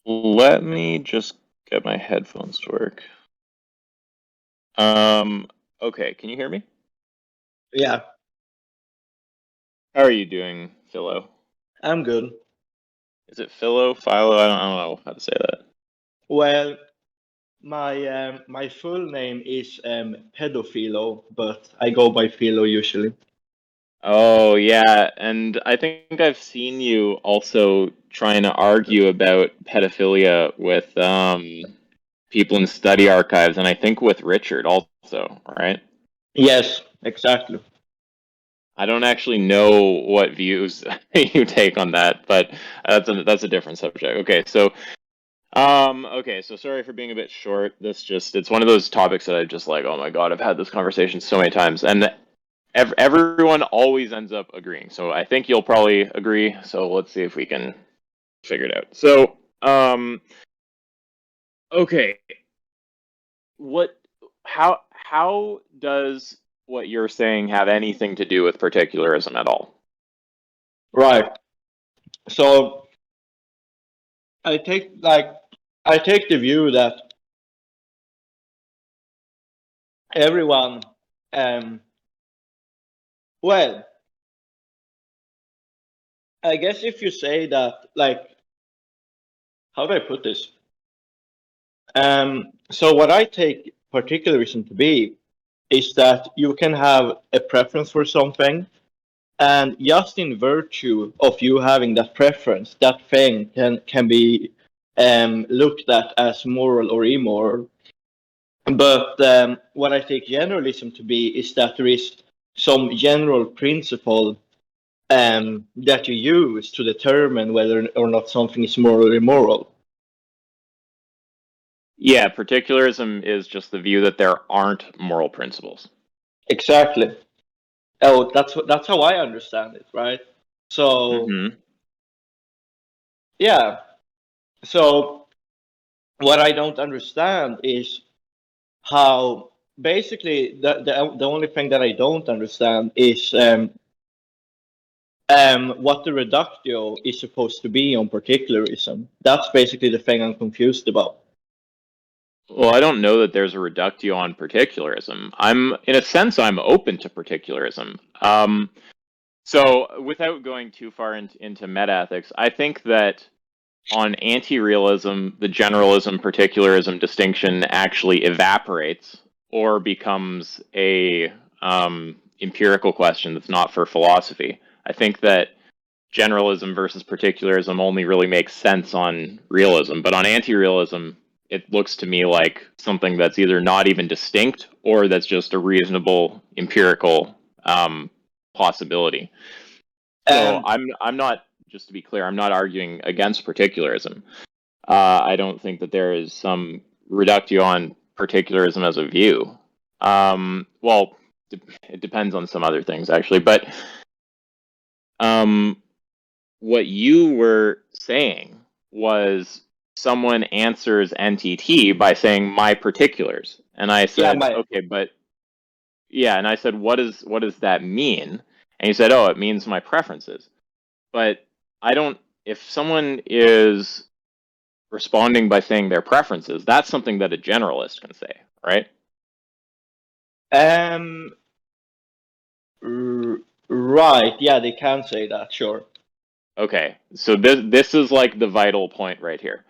Let me just get my headphones to work. Okay, can you hear me? Yeah, How are you doing, Philo? I'm good. Is it Philo? Philo? I don't know how to say that. Well, my full name is Pedophilo, but I go by Philo usually. Oh, yeah, and I think I've seen you also trying to argue about pedophilia with people in study archives, and I think with Richard also, right? Yes, exactly. I don't actually know what views you take on that, but that's a different subject. Okay, so sorry for being a bit short. It's one of those topics that I just like, oh my God, I've had this conversation so many times, and everyone always ends up agreeing. So I think you'll probably agree. So let's see if we can figure it out. So, okay, what, how does what you're saying have anything to do with particularism at all? Right. So I take like I take the view that everyone, um, well, I guess if you say that, how do I put this? So what I take particularism to be is that you can have a preference for something. And just in virtue of you having that preference, that thing can be looked at as moral or immoral. But what I take generalism to be is that there is some general principle that you use to determine whether or not something is moral or immoral. Yeah, particularism is just the view that there aren't moral principles. Exactly. Oh, that's how I understand it, right? So Mm-hmm. yeah. So what I don't understand is how basically the only thing that I don't understand is what the reductio is supposed to be on particularism. That's basically the thing I'm confused about. Well, I don't know that there's a reductio on particularism. In a sense, I'm open to particularism. So, without going too far into metaethics, I think that on anti-realism, the generalism particularism distinction actually evaporates or becomes a empirical question that's not for philosophy. I think that generalism versus particularism only really makes sense on realism, but on anti-realism, it looks to me like something that's either not even distinct or that's just a reasonable empirical possibility. So Um, I'm not, just to be clear, I'm not arguing against particularism. I don't think that there is some reductio on particularism as a view. Well, it depends on some other things actually, but um, what you were saying was someone answers NTT by saying my particulars, and I yeah, said, my okay, but yeah, and I said, what does that mean? And you said, oh, it means my preferences. But I don't. If someone is responding by saying their preferences, that's something that a generalist can say, right? um right, yeah, they can say that, sure. Okay, so this is like the vital point right here.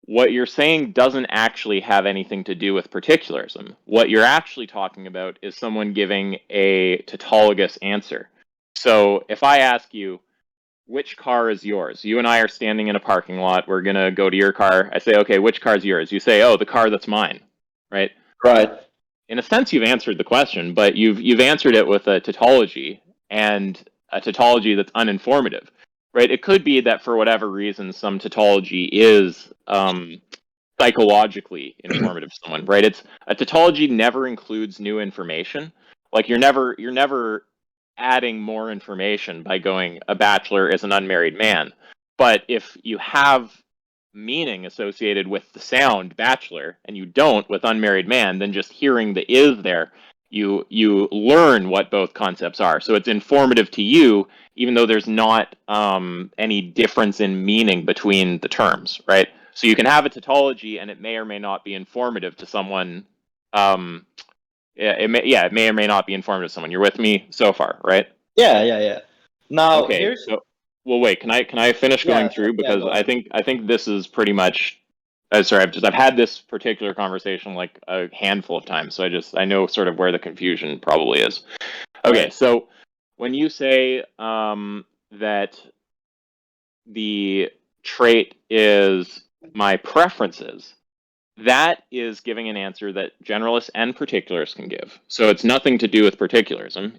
What you're saying doesn't actually have anything to do with particularism. What you're actually talking about is someone giving a tautologous answer. So if I ask you, which car is yours? You and I are standing in a parking lot. We're going to go to your car. I say, okay, which car is yours? You say, oh, the car that's mine, right? Right. In a sense, you've answered the question, but you've answered it with a tautology and a tautology that's uninformative, right? It could be that for whatever reason, some tautology is psychologically informative to someone, right? It's a tautology never includes new information. Like you're never adding more information by going a bachelor is an unmarried man. But if you have meaning associated with the sound bachelor and you don't with unmarried man, then just hearing the is there, you learn what both concepts are. So it's informative to you, even though there's not any difference in meaning between the terms, right? So you can have a tautology, and it may or may not be informative to someone. It may or may not be informative to someone. You're with me so far, right? Yeah. Now Okay. here's So, well, wait. Can I finish going through, because go I ahead. think this is pretty much. Sorry, I've had this particular conversation like a handful of times, so I know sort of where the confusion probably is. Okay, Right. so when you say that the trait is my preferences, that is giving an answer that generalists and particularists can give. So it's nothing to do with particularism.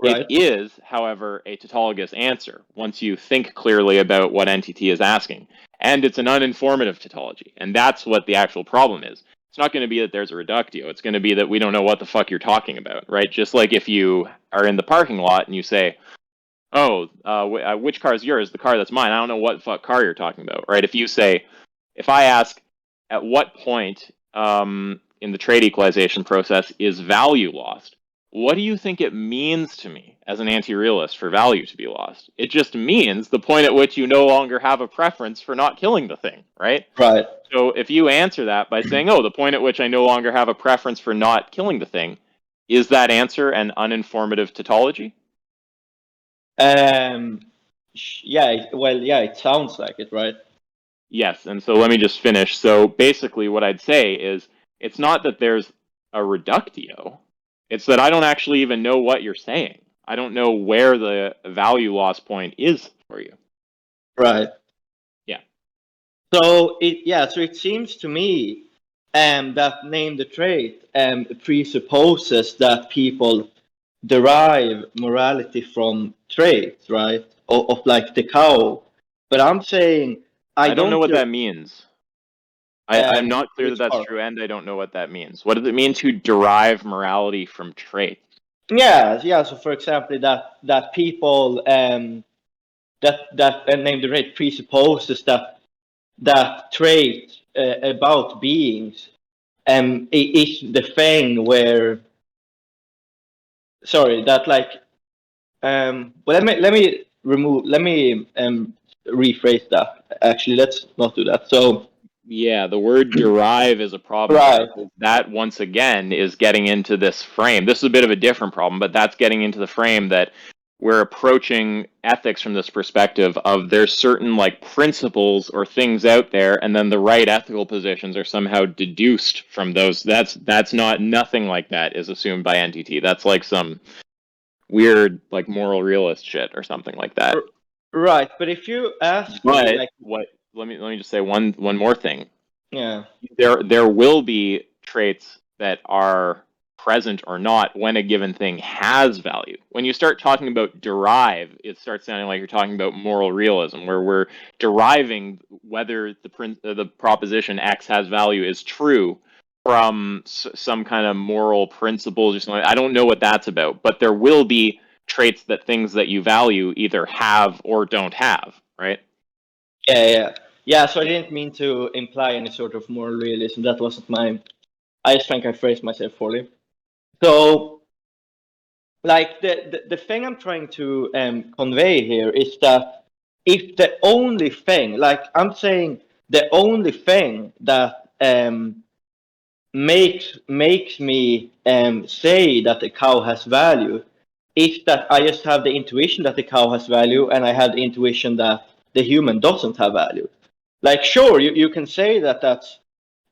Right. It is, however, a tautologous answer once you think clearly about what NTT is asking. And it's an uninformative tautology. And that's what the actual problem is. It's not going to be that there's a reductio. It's going to be that we don't know what the fuck you're talking about, right? Just like if you are in the parking lot and you say, oh, which car is yours? The car that's mine. I don't know what fuck car you're talking about, right? If I ask, at what point in the trait equalization process is value lost? What do you think it means to me as an anti-realist for value to be lost? It just means the point at which you no longer have a preference for not killing the thing, right? Right. So if you answer that by saying, oh, the point at which I no longer have a preference for not killing the thing, is that answer an uninformative tautology? Yeah, it sounds like it, right? Yes, and so let me just finish. So basically what I'd say is, it's not that there's a reductio, it's that I don't actually even know what you're saying. I don't know where the value loss point is for you. Right. Yeah. So it seems to me that name the trait presupposes that people derive morality from traits, right? Of like the cow. But I'm saying I don't know don't what that means. I'm not clear that which that's part? true, and I don't know what that means. What does it mean to derive morality from traits? Yeah. So for example, that people that name the trait presupposes that trait about beings is the thing where sorry that like well let me rephrase that. Actually, let's not do that. So Yeah, the word derive is a problem here, right. because that once again is getting into this frame. This is a bit of a different problem, but that's getting into the frame that we're approaching ethics from this perspective of there's certain like principles or things out there, and then the right ethical positions are somehow deduced from those. That's not, nothing like that is assumed by NTT. That's like some weird like moral realist shit or something like that. Right, but if you ask me But like what let me just say one more thing. yeah. There will be traits that are present or not when a given thing has value. When you start talking about derive, it starts sounding like you're talking about moral realism, where we're deriving whether the proposition X has value is true from some kind of moral principles or something. I don't know what that's about, but there will be traits that things that you value either have or don't have, right? Yeah, so I didn't mean to imply any sort of moral realism. That wasn't my. I just think I phrased myself poorly. So, like the thing I'm trying to convey here is that if the only thing, like I'm saying, the only thing that makes me say that the cow has value is that I just have the intuition that the cow has value, and I have the intuition that the human doesn't have value. Like, sure, you can say that that's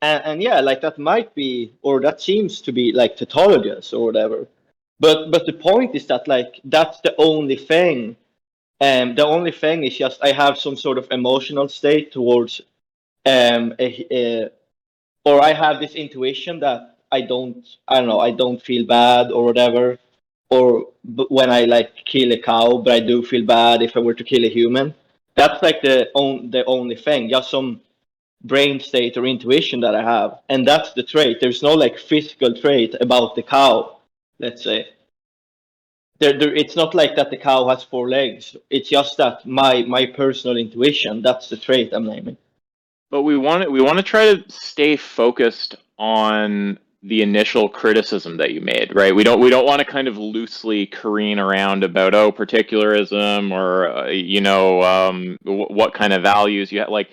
and yeah, like that might be or that seems to be like tautologies or whatever. But the point is that like that's the only thing. And the only thing is just I have some sort of emotional state towards or I have this intuition that I don't know, I don't feel bad or whatever, or when I like kill a cow, but I do feel bad if I were to kill a human. That's like the only thing, just some brain state or intuition that I have, and that's the trait. There's no like physical trait about the cow. Let's say it's not like that the cow has four legs. It's just that my personal intuition. That's the trait I'm naming. But we want to try to stay focused on the initial criticism that you made, right? We don't want to kind of loosely careen around about particularism or what kind of values you have. Like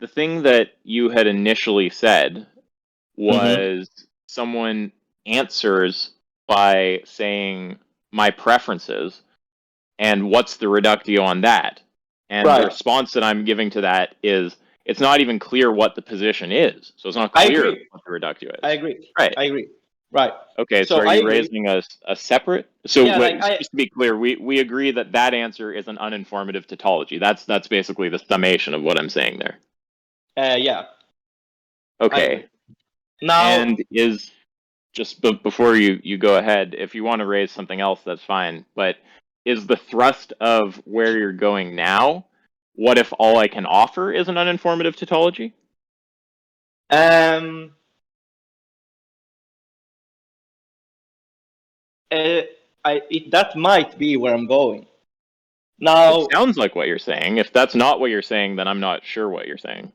the thing that you had initially said was someone answers by saying my preferences, and what's the reductio on that? And the Right. response that I'm giving to that is it's not even clear what the position is. So it's not I clear agree. what the reductio is. I agree. Right. I agree. Right. Okay, so So are I you agree. raising a separate? So Yeah, wait, like I. just to be clear, we agree that that answer is an uninformative tautology. That's basically the summation of what I'm saying there. Yeah. I Okay, agree. Now. and is just before you go ahead, if you want to raise something else, that's fine. But is the thrust of where you're going now? What if all I can offer is an uninformative tautology? That might be where I'm going. Now. It sounds like what you're saying. If that's not what you're saying, then I'm not sure what you're saying.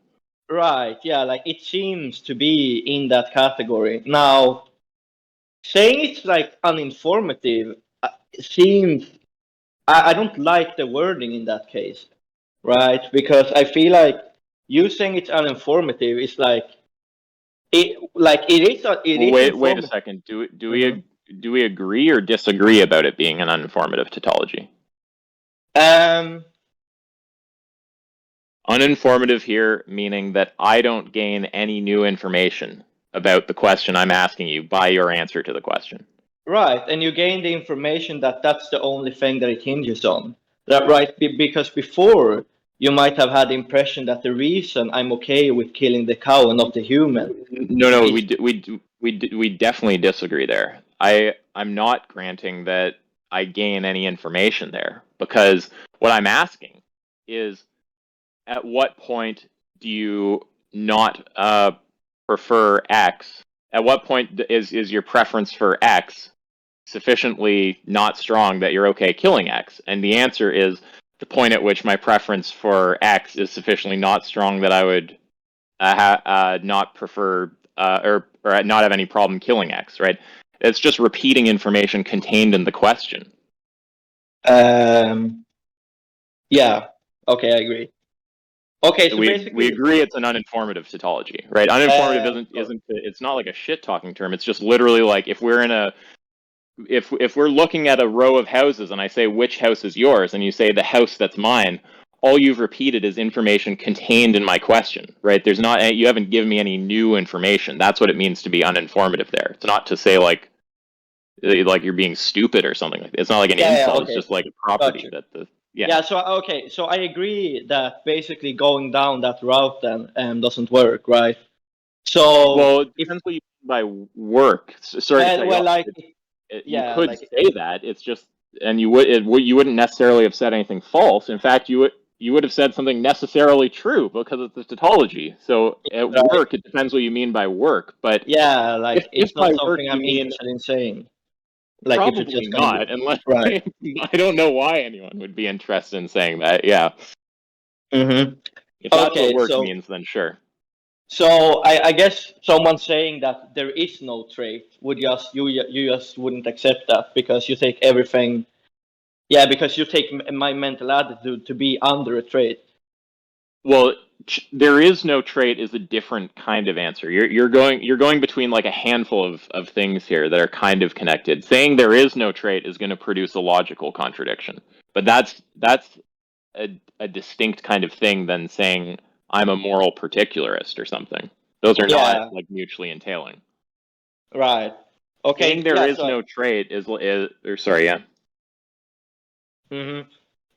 Right. Yeah. Like it seems to be in that category. Now, saying it's like uninformative seems. I don't like the wording in that case, right? Because I feel like you saying it's uninformative is like it. Like it is. It is Wait a informative. second. Do we agree or disagree about it being an uninformative tautology? Uninformative here meaning that I don't gain any new information about the question I'm asking you by your answer to the question. Right, and you gain the information that that's the only thing that it hinges on. That right, because before you might have had the impression that the reason I'm okay with killing the cow and not the human. No, is, we definitely disagree there. I'm not granting that I gain any information there, because what I'm asking is, at what point do you not prefer X? At what point is your preference for X sufficiently not strong that you're okay killing X? And the answer is the point at which my preference for X is sufficiently not strong that I would not prefer or not have any problem killing X, right? It's just repeating information contained in the question. yeah, okay, I agree. Okay, so we basically, agree it's an uninformative tautology, right? Uninformative isn't it's not like a shit talking term. It's just literally like if we're in a if we're looking at a row of houses and I say which house is yours and you say the house that's mine, all you've repeated is information contained in my question, right? There's not, you haven't given me any new information. That's what it means to be uninformative there. It's not to say like you're being stupid or something like that. It's not like an insult. okay, It's just like a property that the yeah. So okay, so I agree that basically going down that route then doesn't work, right? So well, it depends what you mean by work. Sorry to cut you off. like You could say that. It's just, and you wouldn't necessarily have said anything false. In fact, you would have said something necessarily true because it's a tautology. So at work, it depends what you mean by work. But yeah, like it's not by something work I'm you mean interested in saying. Like if it's probably just gonna not, be unless right. I don't know why anyone would be interested in saying that. Yeah, Mm-hmm. if that's Okay, what work means, then sure. so I guess someone saying that there is no trait would you just wouldn't accept that because you take everything. Yeah, because you take my mental attitude to be under a trait. Well, there is no trait is a different kind of answer. You're going between like a handful of things here that are kind of connected. Saying there is no trait is going to produce a logical contradiction. But that's a distinct kind of thing than saying I'm a moral particularist or something. Those are not like mutually entailing. Right. Okay. Saying there is no trait is or sorry, yeah. Mm-hmm.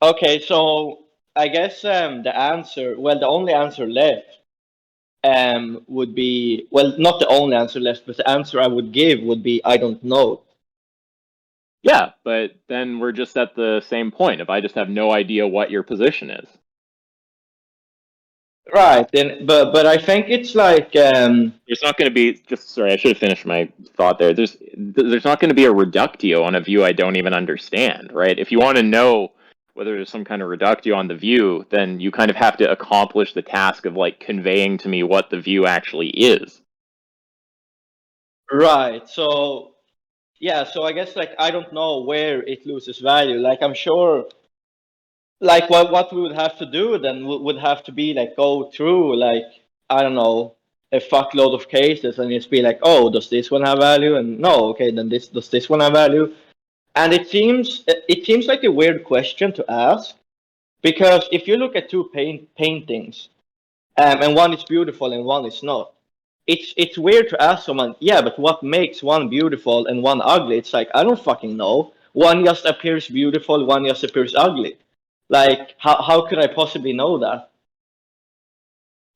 Okay, so I guess the answer, well, the only answer left would be, well, not the only answer left, but the answer I would give would be I don't know. Yeah, but then we're just at the same point. If I just have no idea what your position is. Right. Then, but I think it's like there's not going to be sorry, I should have finished my thought there. There's not going to be a reductio on a view I don't even understand, right? If you want to know whether there's some kind of reductio on the view, then you kind of have to accomplish the task of like conveying to me what the view actually is. Right. So yeah, so I guess like I don't know where it loses value. Like I'm sure like what we would have to do then would have to be like go through like, I don't know, a fuckload of cases and just be like, oh, does this one have value? And no, okay, then this does this one have value? And it seems like a weird question to ask, because if you look at two paintings, and one is beautiful and one is not, it's weird to ask someone, yeah, but what makes one beautiful and one ugly? It's like, I don't fucking know. One just appears beautiful, one just appears ugly. Like, how could I possibly know that?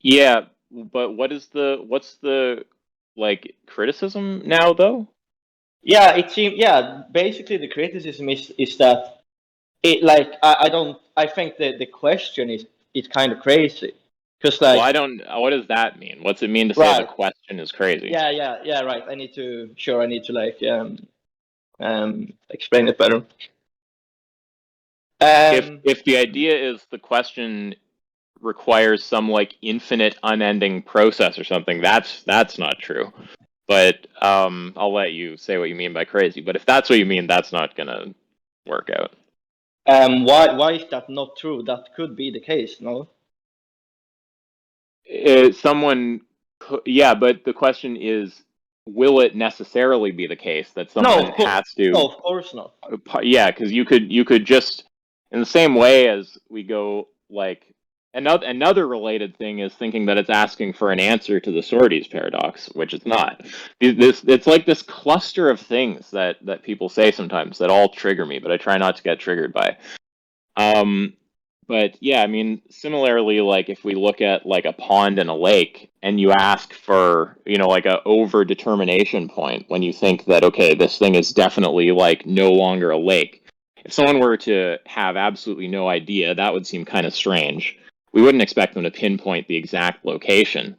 Yeah, but what's the like criticism now though? Yeah, it seems. Yeah, basically the criticism is that it like I think that the question is kind of crazy, because Well, like, I don't. What does that mean? What's it mean to say the right, question is crazy? yeah, right. I need to like explain it better. If the idea is the question requires some like infinite unending process or something, that's not true. But I'll let you say what you mean by crazy. But if that's what you mean, that's not gonna work out. Why is that not true? That could be the case, no? Someone, yeah, but the question is, will it necessarily be the case that No, someone has no, to? of course not. Yeah, because you could just, in the same way as we go like another related thing is thinking that it's asking for an answer to the Sorites paradox, which it's not. It's like this cluster of things that people say sometimes that all trigger me, but I try not to get triggered by. Um, but yeah, I mean, similarly, like if we look at like a pond and a lake, and you ask for, like a over determination point when you think that, okay, this thing is definitely like no longer a lake. If someone were to have absolutely no idea, that would seem kind of strange. We wouldn't expect them to pinpoint the exact location.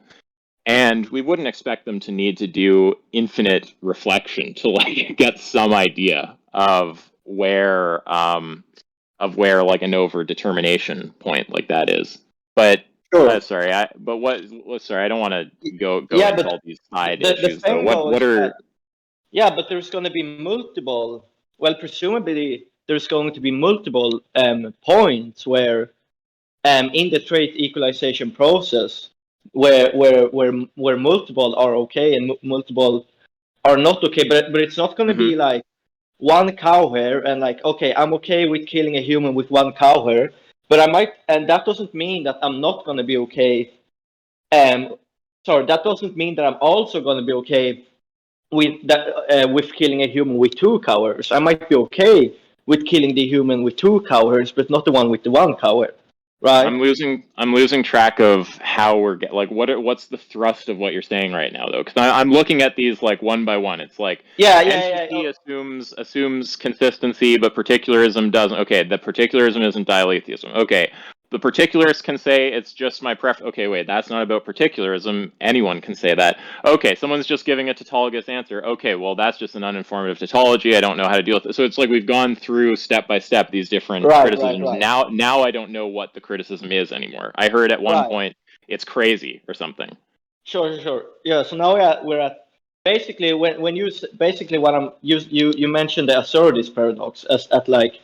And we wouldn't expect them to need to do infinite reflection to like get some idea of where like an over determination point like that is. But Sure. sorry, sorry, I don't want to go Yeah, into but all these side the issues though. thing What though what is are that, yeah, but there's going to be multiple. Well, presumably there's going to be multiple points where in the trait equalization process where multiple are okay and multiple are not okay, but it's not going to Mhm. be like one cow hair and like, okay, I'm okay with killing a human with one cow hair, but I might, and that doesn't mean that I'm not going to be okay. Um, sorry, that doesn't mean that I'm also going to be okay with that with killing a human with two cow hairs. I might be okay with killing the human with two cow hairs, but not the one with the one cow hair, right? I'm losing track of how like what's the thrust of what you're saying right now though, because I'm looking at these like one by one. It's like Yeah. entropy assumes consistency, but particularism doesn't. Okay, the particularism isn't dialetheism. Okay, the particularists can say it's just my preference. Okay, wait, that's not about particularism. Anyone can say that. Okay, someone's just giving a tautologous answer. Okay, well, that's just an uninformative tautology. I don't know how to deal with it. So it's like we've gone through step by step these different criticisms. Right. Now I don't know what the criticism is anymore. I heard at one Right. point it's crazy or something. Sure. Yeah. So now we're at basically when you basically what I'm you mentioned the absurdist paradox as at like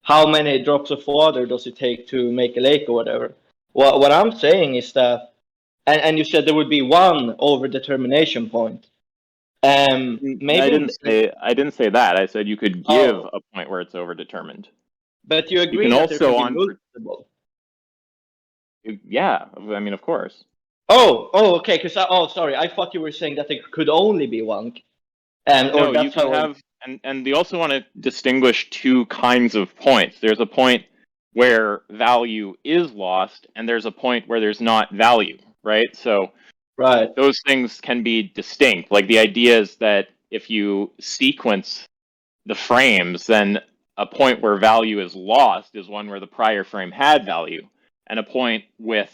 how many drops of water does it take to make a lake or whatever. What I'm saying is that, and you said there would be one over determination point. I Maybe didn't say that. I said you could give oh, a point where it's overdetermined. but you You agree can that there can also be multiple. yeah, I mean, of course. Okay. Because sorry, I thought you were saying that there could only be one, or No, you that's can how I. have, and they also want to distinguish two kinds of points. There's a point where value is lost, and there's a point where there's not value, right? So Right. those things can be distinct. Like the idea is that if you sequence the frames, then a point where value is lost is one where the prior frame had value, and a point with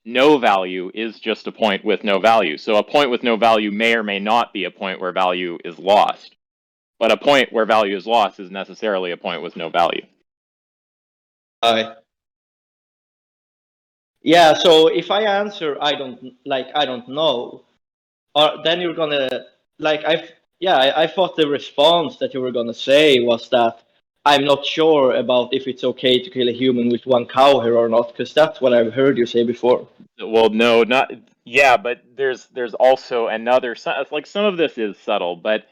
no value is just a point with no value. So a point with no value may or may not be a point where value is lost, but a point where value is lost is necessarily a point with no value. Right. Yeah, so if I answer I don't know, or then you're gonna like I thought the response that you were gonna say was that I'm not sure about if it's okay to kill a human with one cow hair or not, because that's what I've heard you say before. Well, no, not yeah, but there's also another like some of this is subtle, but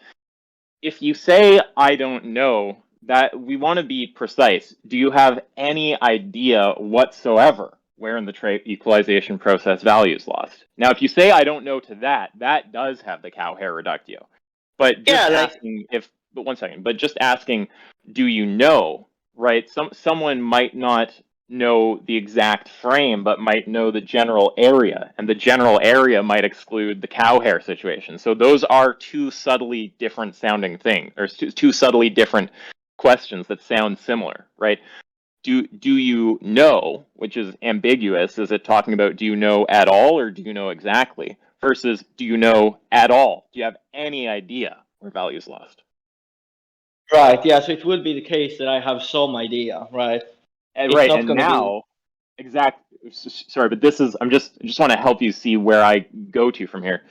if you say I don't know, that we want to be precise. Do you have any idea whatsoever where in the trait equalization process value is lost? Now, if you say I don't know to that, that does have the cow hair reductio. But just Yeah, like asking if, but one second, but just asking, do you know, right? Someone might not know the exact frame, but might know the general area, and the general area might exclude the cow hair situation. So those are two subtly different sounding things, or two subtly different questions that sound similar, right? Do you know, which is ambiguous? Is it talking about do you know at all or do you know exactly? Versus do you know at all? Do you have any idea where value is lost? right, yeah. So it would be the case that I have some idea, right? And, It's right, not and going to be now, exact. Sorry, but this is I just want to help you see where I go to from here.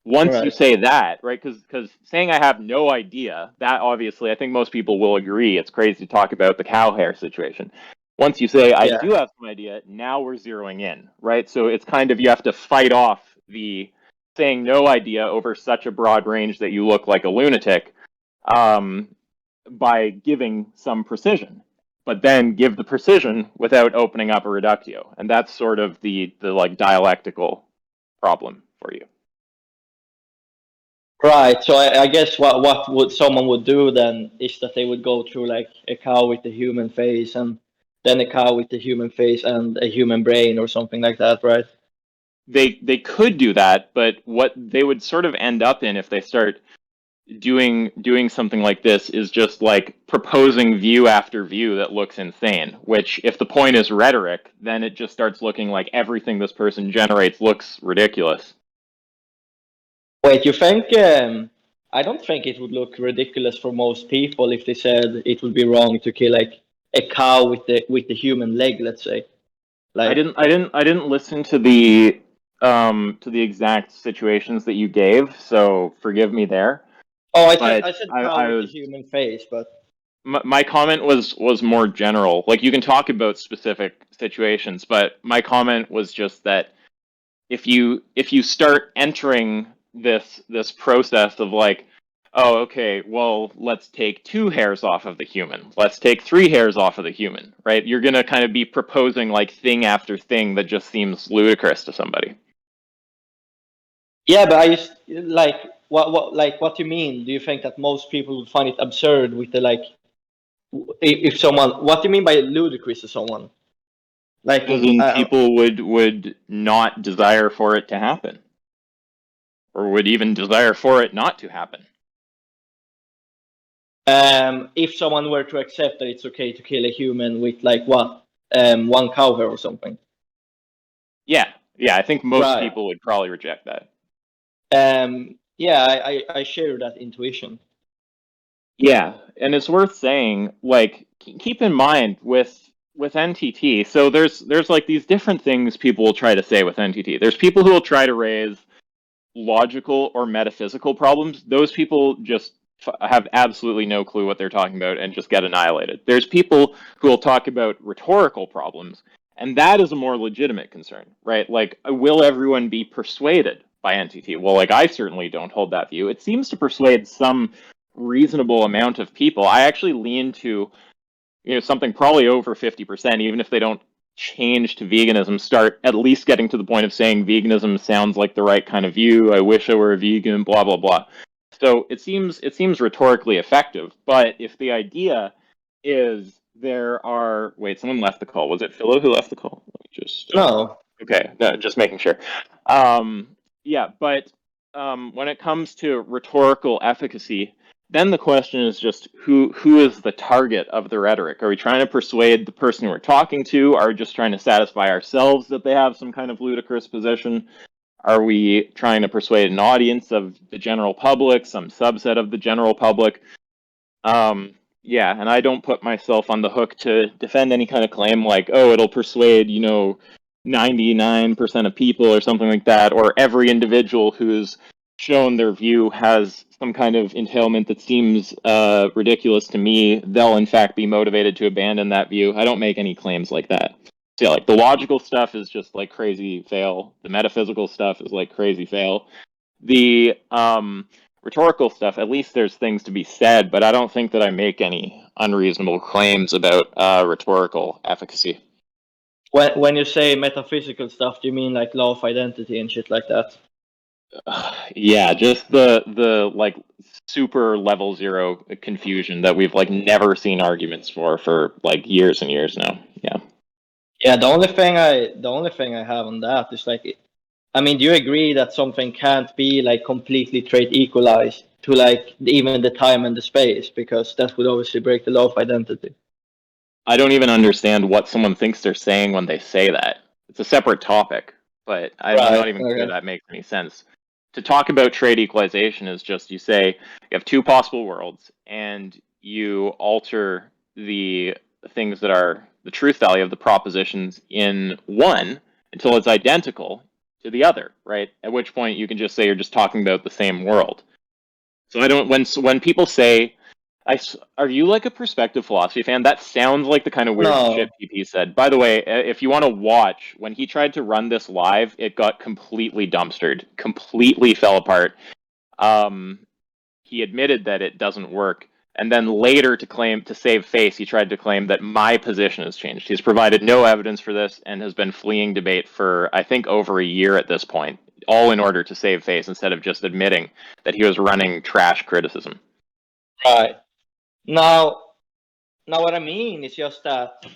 Once you right. say that, right? Because saying I have no idea, that obviously I think most people will agree it's crazy to talk about the cow hair situation. Once you say I Yeah. do have some idea, now we're zeroing in, right? So it's kind of you have to fight off the saying no idea over such a broad range that you look like a lunatic um, by giving some precision, but then give the precision without opening up a reductio, and that's sort of the like dialectical problem for you. Right. So I guess what would someone would do then is that they would go through like a cow with a human face and then a cow with a human face and a human brain or something like that, right? They could do that, but what they would sort of end up in if they start doing something like this is just like proposing view after view that looks insane, which if the point is rhetoric, then it just starts looking like everything this person generates looks ridiculous. Wait, you think? I don't think it would look ridiculous for most people if they said it would be wrong to kill like a cow with the human leg, let's say. Like, I didn't listen to the exact situations that you gave, so forgive me there. oh, But I said cow I with the was human face, but my comment was more general. Like you can talk about specific situations, but my comment was just that if you start entering this process of like, oh, okay, well, let's take 2 hairs off of the human, let's take 3 hairs off of the human, right? You're gonna kind of be proposing like thing after thing that just seems ludicrous to somebody. yeah, but I just like what do you mean? Do you think that most people would find it absurd with the like if someone what do you mean by ludicrous to someone? Like As in, people would not desire for it to happen, or would even desire for it not to happen. if someone were to accept that it's okay to kill a human with like what one cow hair or something. Yeah, yeah, I think most Right. people would probably reject that. Yeah, I share that intuition. Yeah, and it's worth saying, like, keep in mind with NTT. So there's like these different things people will try to say with NTT. There's people who will try to raise logical or metaphysical problems. Those people just have absolutely no clue what they're talking about and just get annihilated. There's people who will talk about rhetorical problems, and that is a more legitimate concern, right? Like, will everyone be persuaded by NTT? Well, like, I certainly don't hold that view. It seems to persuade some reasonable amount of people. I actually lean to, something probably over 50%, even if they don't change to veganism, start at least getting to the point of saying veganism sounds like the right kind of view. I wish I were a vegan, blah blah blah. So it seems rhetorically effective, but if the idea is there are wait, someone left the call. Was it Philo who left the call? Let me just No. okay, no, just making sure. Um, yeah, but when it comes to rhetorical efficacy, then the question is just who is the target of the rhetoric? Are we trying to persuade the person we're talking to? Are we just trying to satisfy ourselves that they have some kind of ludicrous position? Are we trying to persuade an audience of the general public, some subset of the general public? Yeah, and I don't put myself on the hook to defend any kind of claim like, oh, it'll persuade, 99% of people or something like that, or every individual who's shown their view has some kind of entailment that seems ridiculous to me, they'll in fact be motivated to abandon that view. I don't make any claims like that. So yeah, like the logical stuff is just like crazy fail. The metaphysical stuff is like crazy fail. The rhetorical stuff, at least there's things to be said, but I don't think that I make any unreasonable claims about rhetorical efficacy. When you say metaphysical stuff, do you mean like law of identity and shit like that? Yeah, just the like super level zero confusion that we've like never seen arguments for like years and years now. Yeah. Yeah, the only thing I have on that is like, I mean, do you agree that something can't be like completely trait equalized to like even the time and the space, because that would obviously break the law of identity? I don't even understand what someone thinks they're saying when they say that. It's a separate topic, but I'm Right. not even sure Okay. that makes any sense. To talk about trait equalization is just you say you have two possible worlds and you alter the things that are the truth value of the propositions in one until it's identical to the other, right? At which point you can just say you're just talking about the same world. So I don't when people say are you like a perspective philosophy fan? That sounds like the kind of weird shit No. PP said. By the way, if you want to watch, when he tried to run this live, it got completely dumpstered, completely fell apart. He admitted that it doesn't work, and then later to save face, he tried to claim that my position has changed. He's provided no evidence for this and has been fleeing debate for I think over a year at this point, all in order to save face instead of just admitting that he was running trash criticism. Right. Now, what I mean is just that,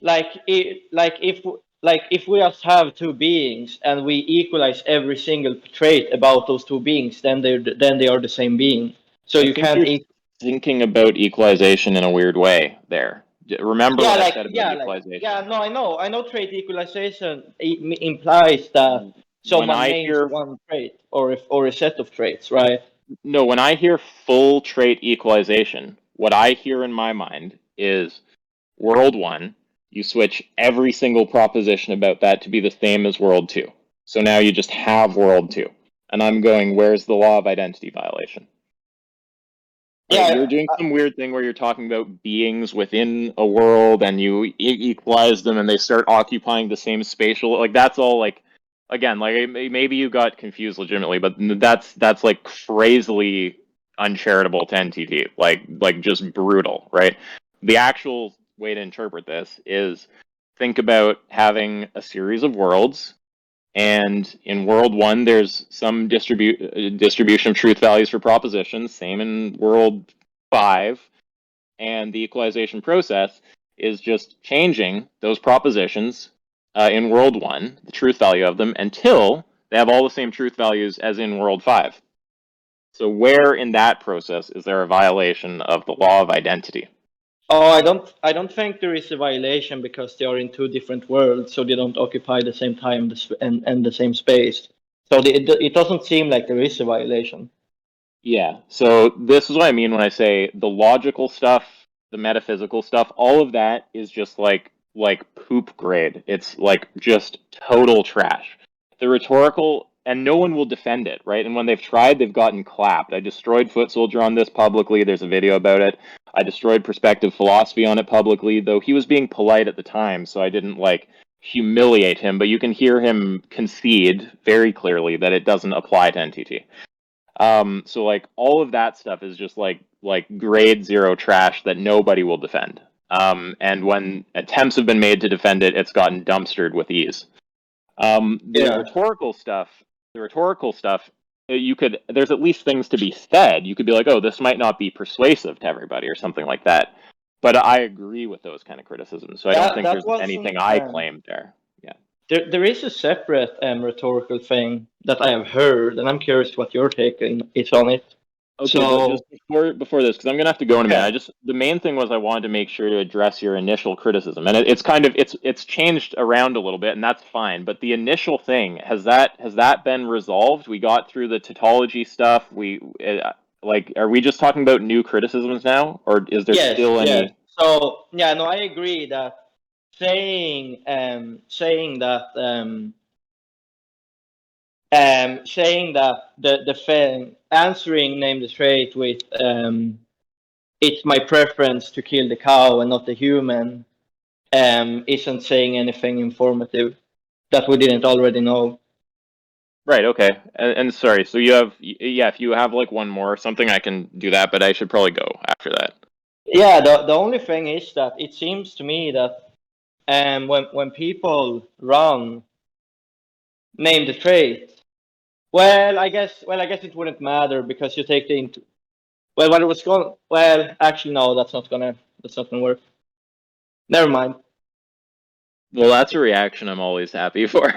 like if we just have two beings and we equalize every single trait about those two beings, then they are the same being. So I you think can't. you're thinking about equalization in a weird way there. Remember Yeah, what I like said about yeah, like yeah. equalization. No, I know. Trait equalization implies that When someone I names hear one trait or a set of traits, right? no, when I hear full trait equalization, what I hear in my mind is world 1, you switch every single proposition about that to be the same as world 2. So now you just have world 2. And I'm going, where's the law of identity violation? Right, you're Yeah, doing some weird thing where you're talking about beings within a world and you equalize them and they start occupying the same spatial, like that's all like again, like maybe you got confused legitimately, but that's like crazily uncharitable to NTT, like just brutal, right? The actual way to interpret this is think about having a series of worlds, and in world 1, there's some distribution of truth values for propositions, same in world 5. And the equalization process is just changing those propositions in world 1, the truth value of them, until they have all the same truth values as in world 5. So where in that process is there a violation of the law of identity? Oh, I don't think there is a violation because they are in two different worlds, so they don't occupy the same time and the same space. So it doesn't seem like there is a violation. Yeah. So this is what I mean when I say the logical stuff, the metaphysical stuff, all of that is just like poop grade. It's like just total trash. The rhetorical, and no one will defend it, right? And when they've tried, they've gotten clapped. I destroyed Foot Soldier on this publicly. There's a video about it. I destroyed Perspective Philosophy on it publicly, though he was being polite at the time, so I didn't like humiliate him, but you can hear him concede very clearly that it doesn't apply to NTT. So like all of that stuff is just like grade zero trash that nobody will defend. And when attempts have been made to defend it, it's gotten dumpstered with ease. The Yeah. rhetorical stuff, you could there's at least things to be said. You could be like, oh, this might not be persuasive to everybody or something like that. But I agree with those kind of criticisms, so I don't think That there's anything wasn't. I claimed there. Yeah. There is a separate rhetorical thing that I have heard, and I'm curious what your take is on it. Okay, but So just before this, because I'm gonna have to go in a minute. yeah, The main thing was I wanted to make sure to address your initial criticism, and it's kind of it's changed around a little bit, and that's fine. But the initial thing has that been resolved? We got through the tautology stuff. Like, are we just talking about new criticisms now, or is there yes, still yes. any? So yeah, no, I agree that saying that saying that the thing, answering name the trait with it's my preference to kill the cow and not the human, isn't saying anything informative that we didn't already know. Right, okay. And sorry, so you have, yeah, if you have like one more or something, I can do that, but I should probably go after that. Yeah, the only thing is that it seems to me that when people run name the trait, well, I guess it wouldn't matter because you take the into. Well, what it was going. Well, actually, no, that's not gonna work. Never mind. Well, that's a reaction I'm always happy for.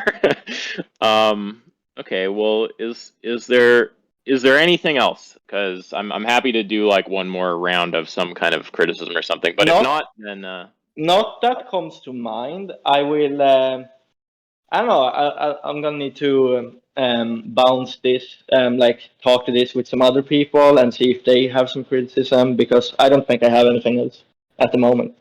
Okay, well, is there anything else? Because I'm happy to do like one more round of some kind of criticism or something, but if not, then Not that comes to mind. I will. I don't know. I'm gonna need to bounce this, like talk to this with some other people and see if they have some criticism because I don't think I have anything else at the moment.